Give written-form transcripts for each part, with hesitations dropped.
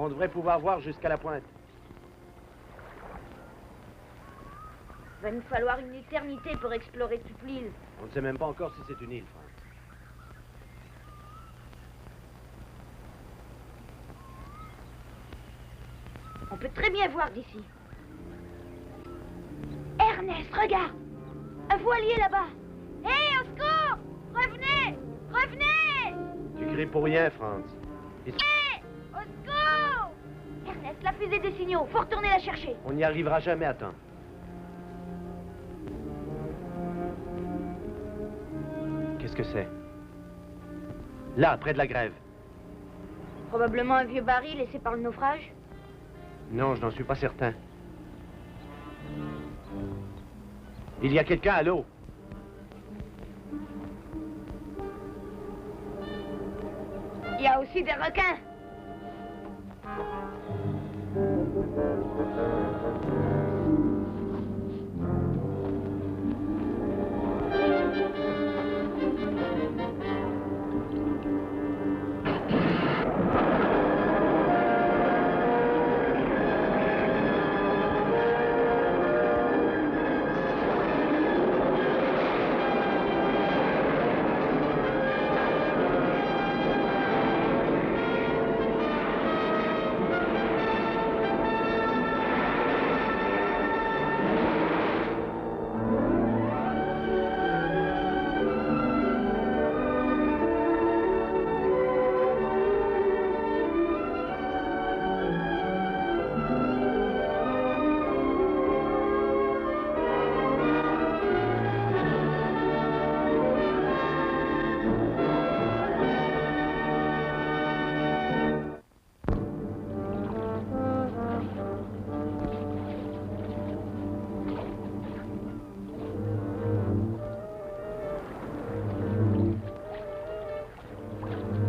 On devrait pouvoir voir jusqu'à la pointe. Va nous falloir une éternité pour explorer toute l'île. On ne sait même pas encore si c'est une île, Franz. On peut très bien voir d'ici. Ernest, regarde! Un voilier là-bas! Hé, au secours! Revenez! Revenez! Tu cries pour rien, Franz. Hé! Au secours! Ernest, la fusée des signaux. Faut retourner la chercher. On n'y arrivera jamais à temps. Qu'est-ce que c'est? Là, près de la grève. Probablement un vieux baril laissé par le naufrage. Non, je n'en suis pas certain. Il y a quelqu'un à l'eau. Il y a aussi des requins.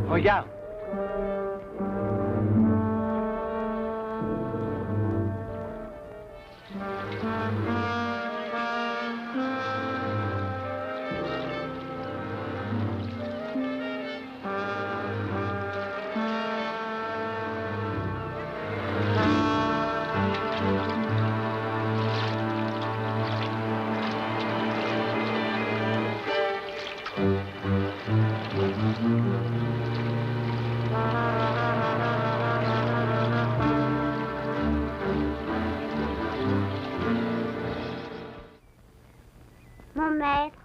Regarde.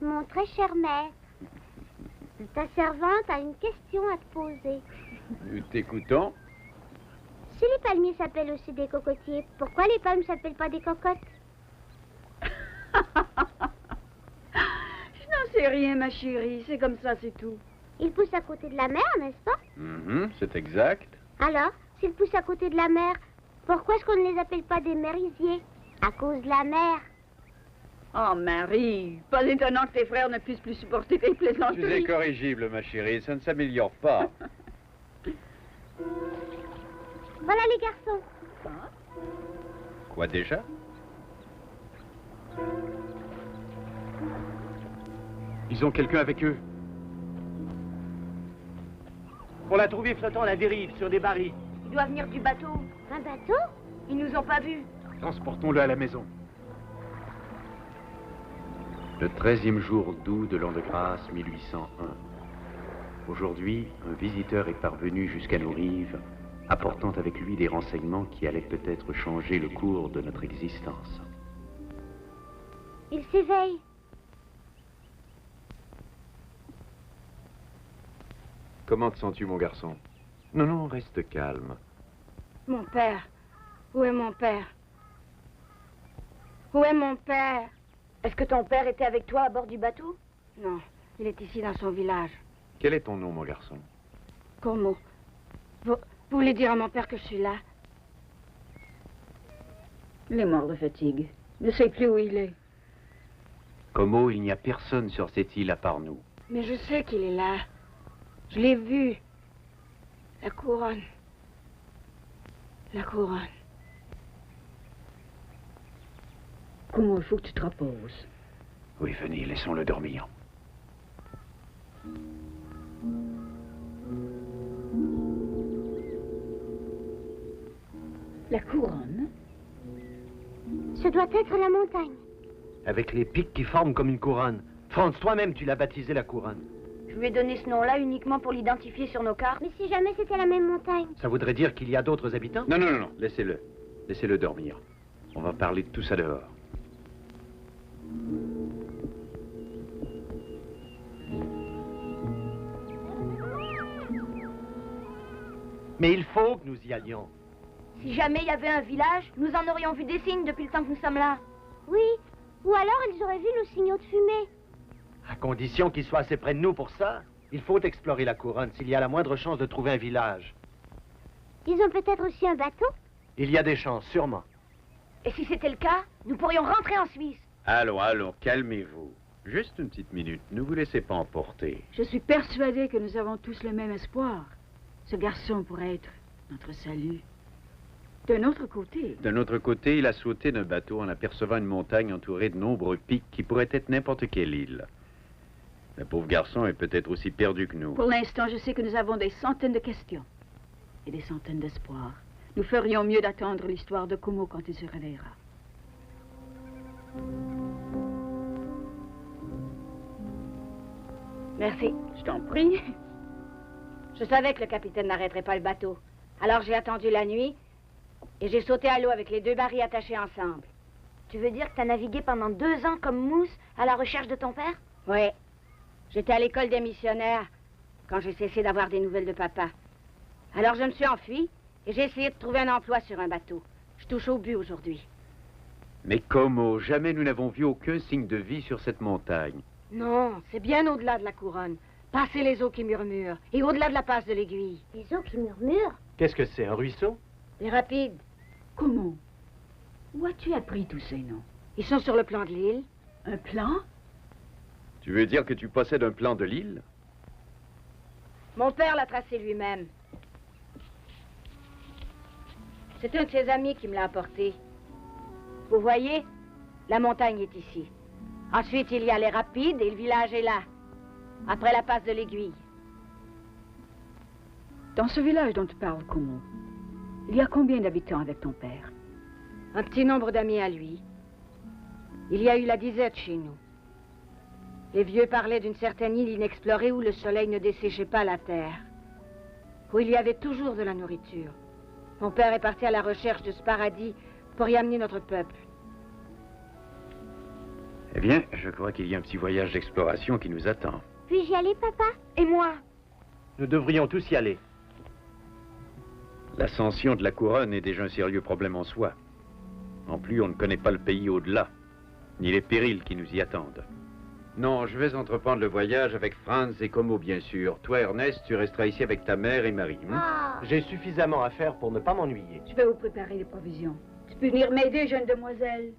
Mon très cher maître, ta servante a une question à te poser. Nous t'écoutons. Si les palmiers s'appellent aussi des cocotiers, pourquoi les palmes ne s'appellent pas des cocottes? Je n'en sais rien, ma chérie. C'est comme ça, c'est tout. Ils poussent à côté de la mer, n'est-ce pas? C'est exact. Alors, s'ils poussent à côté de la mer, pourquoi est-ce qu'on ne les appelle pas des merisiers? À cause de la mer. Oh, Marie, pas étonnant que tes frères ne puissent plus supporter tes plaisanteries. Tu es incorrigible, ma chérie, ça ne s'améliore pas. Voilà les garçons. Quoi déjà? Ils ont quelqu'un avec eux. On l'a trouvé flottant à la dérive, sur des barils. Il doit venir du bateau. Un bateau? Ils nous ont pas vus. Transportons-le à la maison. Le 13e jour d'août de l'an de grâce 1801. Aujourd'hui, un visiteur est parvenu jusqu'à nos rives, apportant avec lui des renseignements qui allaient peut-être changer le cours de notre existence. Il s'éveille. Comment te sens-tu, mon garçon? Non, non, reste calme. Mon père. Où est mon père? Où est mon père? Est-ce que ton père était avec toi à bord du bateau? Non, il est ici dans son village. Quel est ton nom, mon garçon? Como. Vous voulez dire à mon père que je suis là? Il est mort de fatigue. Je ne sais plus où il est. Como, il n'y a personne sur cette île à part nous. Mais je sais qu'il est là. Je l'ai vu. La couronne. La couronne. Comment il faut que tu te reposes? Oui, venez, laissons-le dormir. La couronne? Ce doit être la montagne. Avec les pics qui forment comme une couronne. Franz, toi-même, tu l'as baptisé la couronne. Je lui ai donné ce nom-là uniquement pour l'identifier sur nos cartes. Mais si jamais c'était la même montagne. Ça voudrait dire qu'il y a d'autres habitants? Non, non, non, non, laissez-le. Laissez-le dormir. On va parler de tout ça dehors. Mais il faut que nous y allions. Si jamais il y avait un village, nous en aurions vu des signes depuis le temps que nous sommes là. Oui. Ou alors ils auraient vu nos signaux de fumée. À condition qu'ils soient assez près de nous pour ça. Il faut explorer la couronne s'il y a la moindre chance de trouver un village. Ils ont peut-être aussi un bateau. Il y a des chances, sûrement. Et si c'était le cas, nous pourrions rentrer en Suisse. Allons, allons, calmez-vous. Juste une petite minute, ne vous laissez pas emporter. Je suis persuadée que nous avons tous le même espoir. Ce garçon pourrait être notre salut. D'un autre côté... D'un autre côté, il a sauté d'un bateau en apercevant une montagne entourée de nombreux pics qui pourraient être n'importe quelle île. Le pauvre garçon est peut-être aussi perdu que nous. Pour l'instant, je sais que nous avons des centaines de questions et des centaines d'espoirs. Nous ferions mieux d'attendre l'histoire de Como quand il se réveillera. Merci. Je t'en prie. Je savais que le capitaine n'arrêterait pas le bateau. Alors j'ai attendu la nuit et j'ai sauté à l'eau avec les deux barils attachés ensemble. Tu veux dire que t'as navigué pendant 2 ans comme mousse à la recherche de ton père? Oui. J'étais à l'école des missionnaires quand j'ai cessé d'avoir des nouvelles de papa. Alors je me suis enfuie et j'ai essayé de trouver un emploi sur un bateau. Je touche au but aujourd'hui. Mais Como, jamais nous n'avons vu aucun signe de vie sur cette montagne. Non, c'est bien au-delà de la couronne. Passer les eaux qui murmurent et au-delà de la passe de l'aiguille. Les eaux qui murmurent. Qu'est-ce que c'est, un ruisseau? Les rapides, Comment? Où as-tu appris tous ces noms? ils sont sur le plan de l'île. Un plan? Tu veux dire que tu possèdes un plan de l'île? Mon père l'a tracé lui-même. C'est un de ses amis qui me l'a apporté. Vous voyez, la montagne est ici. Ensuite, il y a les rapides et le village est là. Après la passe de l'aiguille. Dans ce village dont tu parles, Como, il y a combien d'habitants avec ton père? Un petit nombre d'amis à lui. Il y a eu la disette chez nous. Les vieux parlaient d'une certaine île inexplorée où le soleil ne desséchait pas la terre. Où il y avait toujours de la nourriture. Mon père est parti à la recherche de ce paradis pour y amener notre peuple. Eh bien, je crois qu'il y a un petit voyage d'exploration qui nous attend. Puis-je y aller, papa? Et moi? Nous devrions tous y aller. L'ascension de la couronne est déjà un sérieux problème en soi. En plus, on ne connaît pas le pays au-delà, ni les périls qui nous y attendent. Non, je vais entreprendre le voyage avec Franz et Como, bien sûr. Toi, Ernest, tu resteras ici avec ta mère et Marie. Ah. J'ai suffisamment à faire pour ne pas m'ennuyer. Je vais vous préparer les provisions. Tu peux venir m'aider, jeune demoiselle.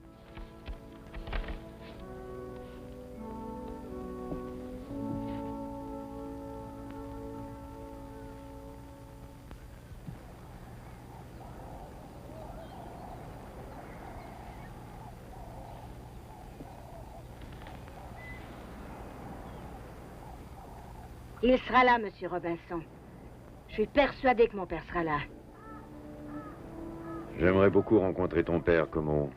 Il sera là, monsieur Robinson. Je suis persuadée que mon père sera là. J'aimerais beaucoup rencontrer ton père, Como.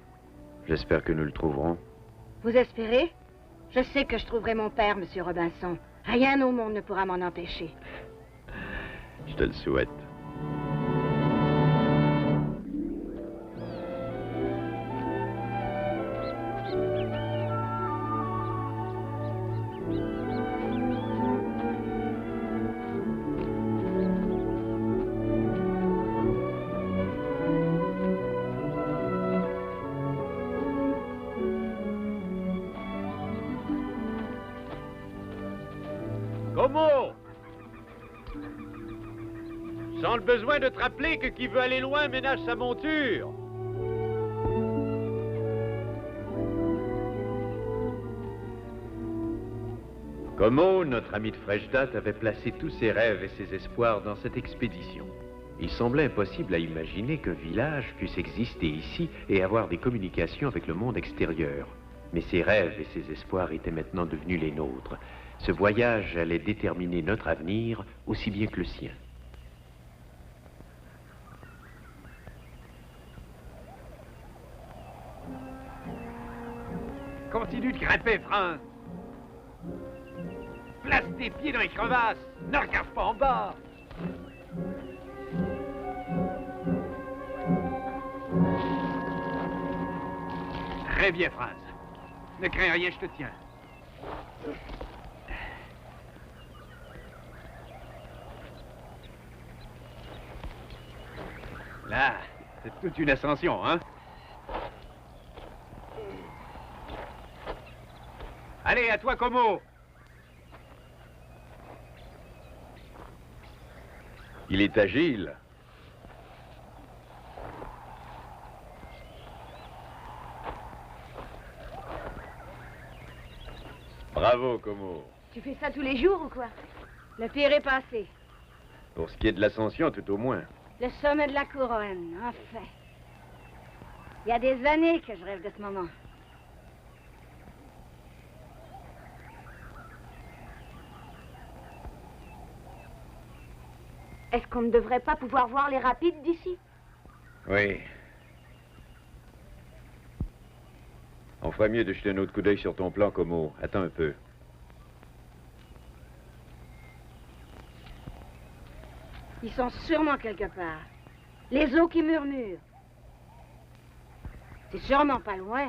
J'espère que nous le trouverons. Vous espérez? Je sais que je trouverai mon père, monsieur Robinson. Rien au monde ne pourra m'en empêcher. Je te le souhaite. Como? Sans le besoin de te rappeler que qui veut aller loin ménage sa monture. Como, notre ami de fraîche date, avait placé tous ses rêves et ses espoirs dans cette expédition. Il semblait impossible à imaginer qu'un village puisse exister ici et avoir des communications avec le monde extérieur. Mais ses rêves et ses espoirs étaient maintenant devenus les nôtres. Ce voyage allait déterminer notre avenir aussi bien que le sien. Continue de grimper, Franz. Place tes pieds dans les crevasses. Ne regarde pas en bas. Très bien, Franz. Ne crains rien, je te tiens. Là, c'est toute une ascension, hein? Allez, à toi, Como. Il est agile. Bravo, Como. Tu fais ça tous les jours ou quoi? Le pire est passé. Pour ce qui est de l'ascension, tout au moins. Le sommet de la couronne, enfin. Il y a des années que je rêve de ce moment. Est-ce qu'on ne devrait pas pouvoir voir les rapides d'ici? Oui. On ferait mieux de jeter un autre coup d'œil sur ton plan, Como. Attends un peu. Ils sont sûrement quelque part. Les eaux qui murmurent. C'est sûrement pas loin.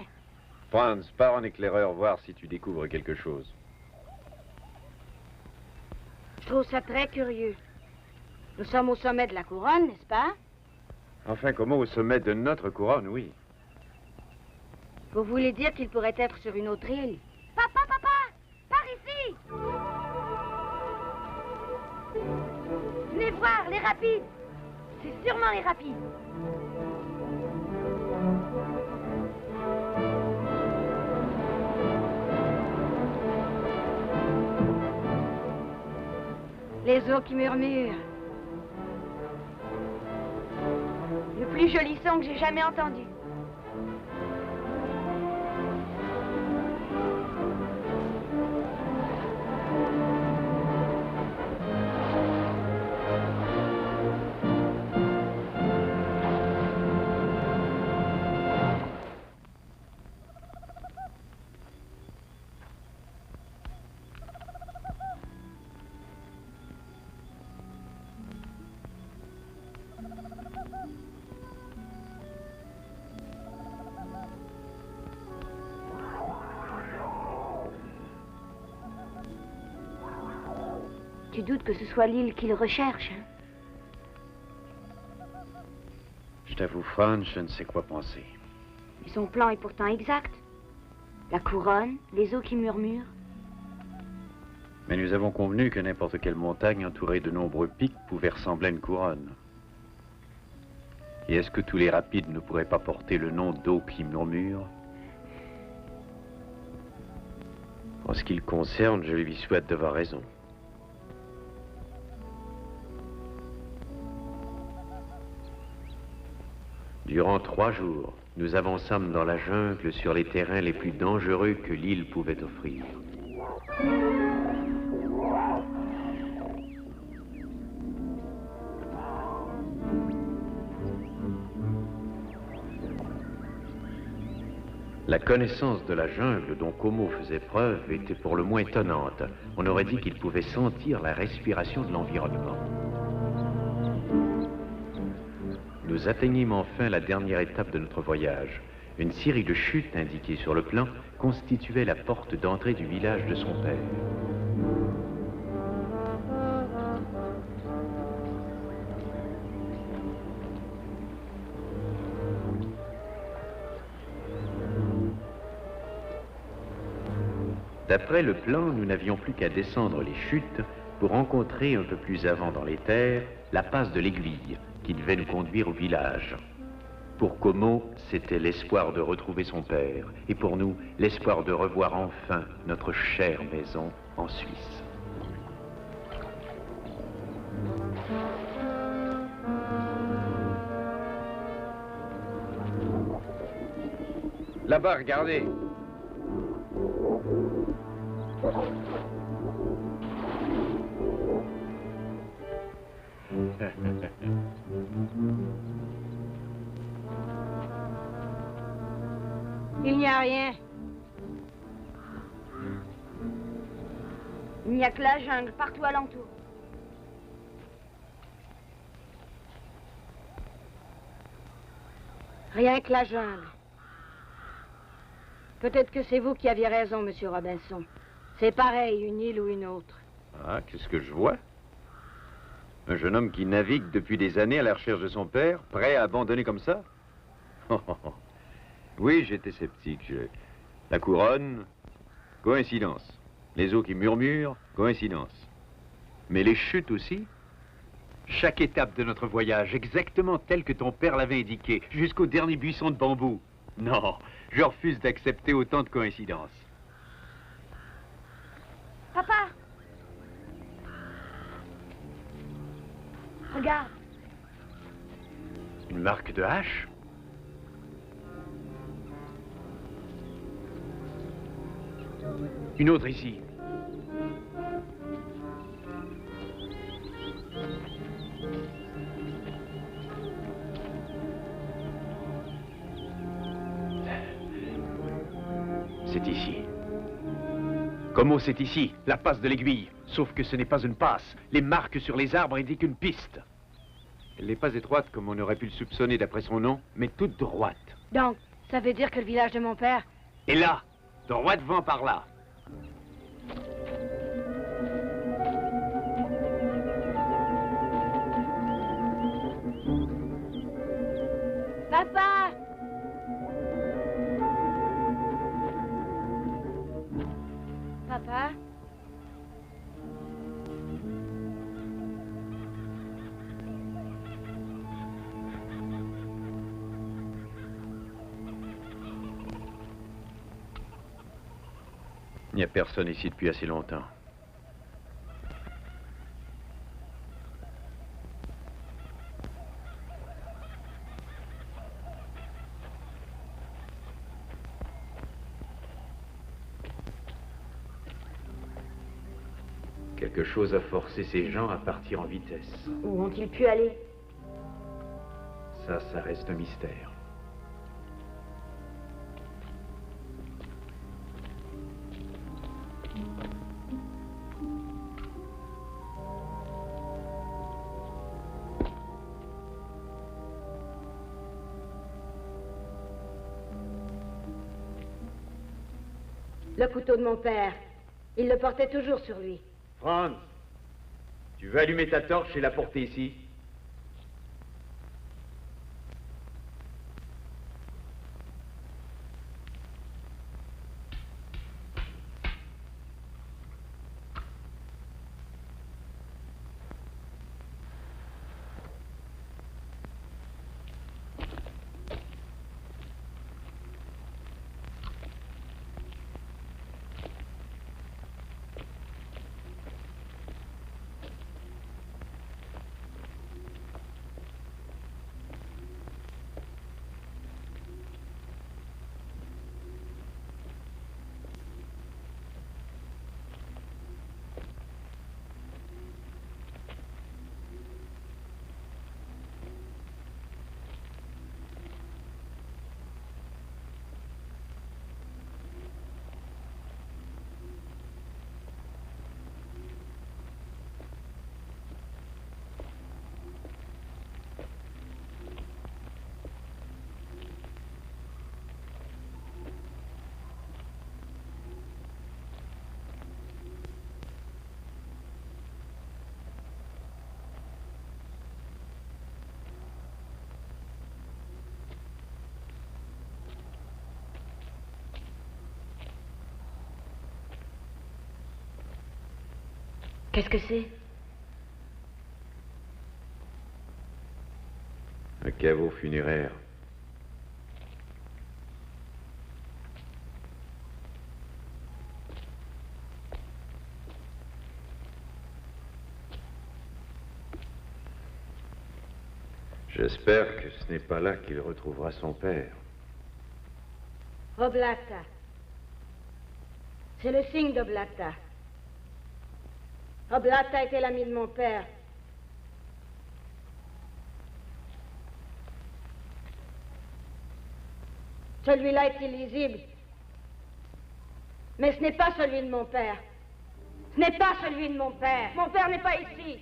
Franz, pars en éclaireur voir si tu découvres quelque chose. Je trouve ça très curieux. Nous sommes au sommet de la couronne, n'est-ce pas? Enfin, Como, au sommet de notre couronne, oui. Vous voulez dire qu'il pourrait être sur une autre île? Papa, par ici! Venez voir, les rapides! C'est sûrement les rapides. Les eaux qui murmurent. Le plus joli son que j'ai jamais entendu. Tu doutes que ce soit l'île qu'il recherche, hein? Je t'avoue, Franz, je ne sais quoi penser. Mais son plan est pourtant exact. La couronne, les eaux qui murmurent. Mais nous avons convenu que n'importe quelle montagne entourée de nombreux pics pouvait ressembler à une couronne. Et est-ce que tous les rapides ne pourraient pas porter le nom d'eau qui murmure? En ce qui le concerne, je lui souhaite d'avoir raison. Durant 3 jours, nous avançâmes dans la jungle sur les terrains les plus dangereux que l'île pouvait offrir. La connaissance de la jungle dont Como faisait preuve était pour le moins étonnante. On aurait dit qu'il pouvait sentir la respiration de l'environnement. Nous atteignîmes enfin la dernière étape de notre voyage. Une série de chutes indiquées sur le plan constituait la porte d'entrée du village de son père. D'après le plan, nous n'avions plus qu'à descendre les chutes pour rencontrer un peu plus avant dans les terres la passe de l'aiguille qui devait nous conduire au village. Pour Como, c'était l'espoir de retrouver son père, et pour nous, l'espoir de revoir enfin notre chère maison en Suisse. Là-bas, regardez. Il n'y a rien. Il n'y a que la jungle partout alentour. Rien que la jungle. Peut-être que c'est vous qui aviez raison, monsieur Robinson. C'est pareil, une île ou une autre. Ah, qu'est-ce que je vois? Un jeune homme qui navigue depuis des années à la recherche de son père, prêt à abandonner comme ça? Oui, j'étais sceptique. La couronne, coïncidence. Les eaux qui murmurent, coïncidence. Mais les chutes aussi? Chaque étape de notre voyage, exactement telle que ton père l'avait indiqué, jusqu'au dernier buisson de bambou. Non, je refuse d'accepter autant de coïncidences. Papa! Regarde. Une marque de hache? Une autre ici. C'est ici. Comment c'est ici? La passe de l'aiguille. Sauf que ce n'est pas une passe. Les marques sur les arbres indiquent une piste. Elle n'est pas étroite comme on aurait pu le soupçonner d'après son nom, mais toute droite. Donc, ça veut dire que le village de mon père... Et là, droit devant par là. Papa! Papa? Il n'y a personne ici depuis assez longtemps. Quelque chose a forcé ces gens à partir en vitesse. Où ont-ils pu aller? Ça reste un mystère. Le couteau de mon père. Il le portait toujours sur lui. Franz, tu veux allumer ta torche et la porter ici? Qu'est-ce que c'est? Un caveau funéraire. J'espère que ce n'est pas là qu'il retrouvera son père. Oblata. C'est le signe d'Oblata. Oblata était l'ami de mon père. Celui-là est illisible. Mais ce n'est pas celui de mon père. Ce n'est pas celui de mon père. Mon père n'est pas ici.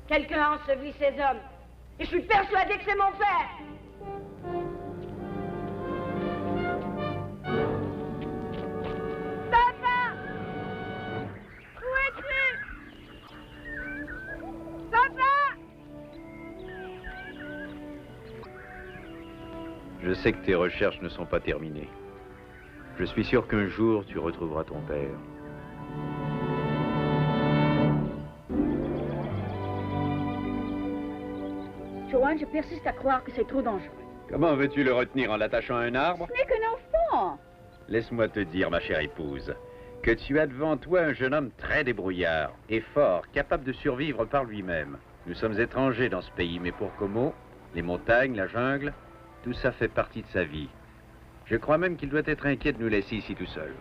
Quelqu'un a enseveli ces hommes. Et je suis persuadée que c'est mon père. Papa! Où es-tu? Papa! Je sais que tes recherches ne sont pas terminées. Je suis sûr qu'un jour, tu retrouveras ton père. Joanne, je persiste à croire que c'est trop dangereux. Comment veux-tu le retenir en l'attachant à un arbre? Ce n'est qu'un enfant. Laisse-moi te dire, ma chère épouse, que tu as devant toi un jeune homme très débrouillard et fort, capable de survivre par lui-même. Nous sommes étrangers dans ce pays, mais pour Como, les montagnes, la jungle, tout ça fait partie de sa vie. Je crois même qu'il doit être inquiet de nous laisser ici tout seul.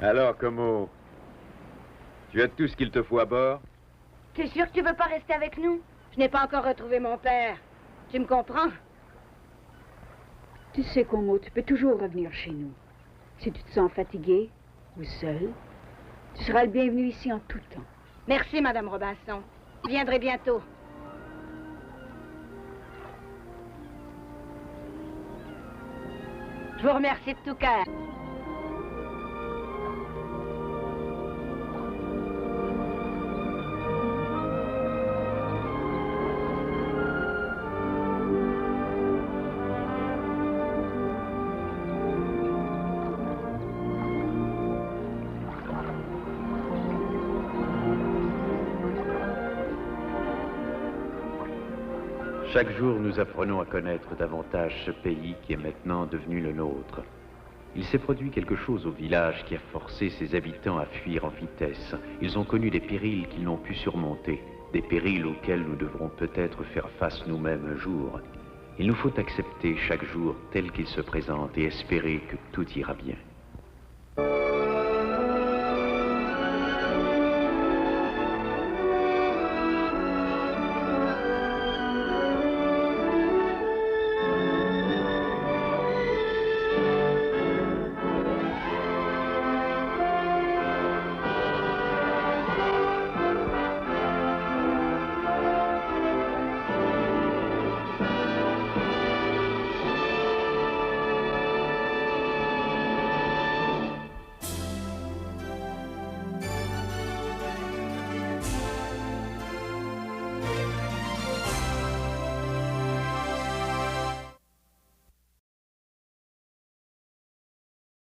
Alors, Como, tu as tout ce qu'il te faut à bord? T'es sûr que tu veux pas rester avec nous? Je n'ai pas encore retrouvé mon père. Tu me comprends? Tu sais, Como, tu peux toujours revenir chez nous. Si tu te sens fatigué ou seul, tu seras le bienvenu ici en tout temps. Merci, Madame Robinson. Je viendrai bientôt. Je vous remercie de tout cœur. Chaque jour, nous apprenons à connaître davantage ce pays qui est maintenant devenu le nôtre. Il s'est produit quelque chose au village qui a forcé ses habitants à fuir en vitesse. Ils ont connu des périls qu'ils n'ont pu surmonter, des périls auxquels nous devrons peut-être faire face nous-mêmes un jour. Il nous faut accepter chaque jour tel qu'il se présente et espérer que tout ira bien.